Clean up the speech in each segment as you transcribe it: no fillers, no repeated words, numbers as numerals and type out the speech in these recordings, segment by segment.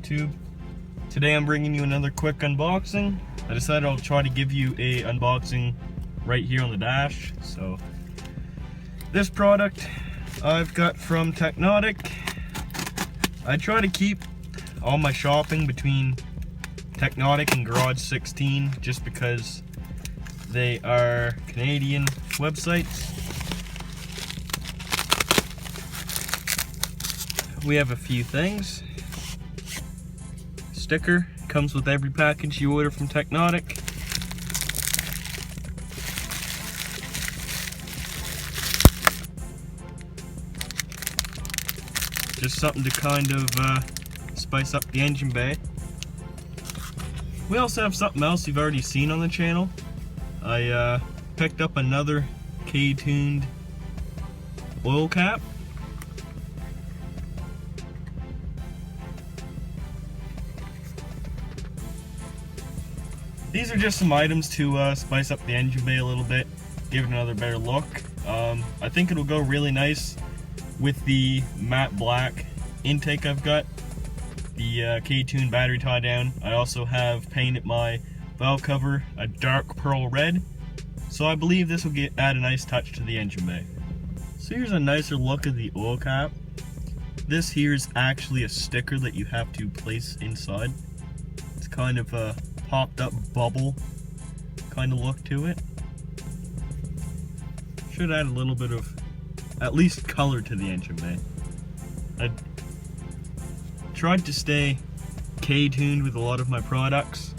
YouTube. Today I'm bringing you another quick unboxing. I decided I'll try to give you a unboxing right here on the dash. So this product I've got from TechNotic. I try to keep all my shopping between TechNotic and Garage 16 just because they are Canadian websites. We have a few things. Sticker comes with every package you order from TechNotic. Just something to kind of spice up the engine bay. We also have something else you've already seen on the channel. I picked up another Ktuned oil cap. These are just some items to spice up the engine bay a little bit, give it another better look. I think it'll go really nice with the matte black intake I've got, the Ktuned battery tie down. I also have painted my valve cover a dark pearl red, so I believe this will add a nice touch to the engine bay. So here's a nicer look of the oil cap. This here is actually a sticker that you have to place inside. It's kind of a popped up bubble kind of look to it. Should add a little bit of at least color to the engine bay. I tried to stay Ktuned with a lot of my products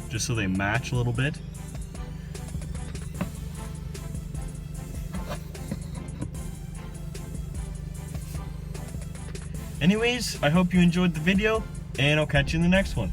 just so they match a little bit. Anyways, I hope you enjoyed the video, and I'll catch you in the next one.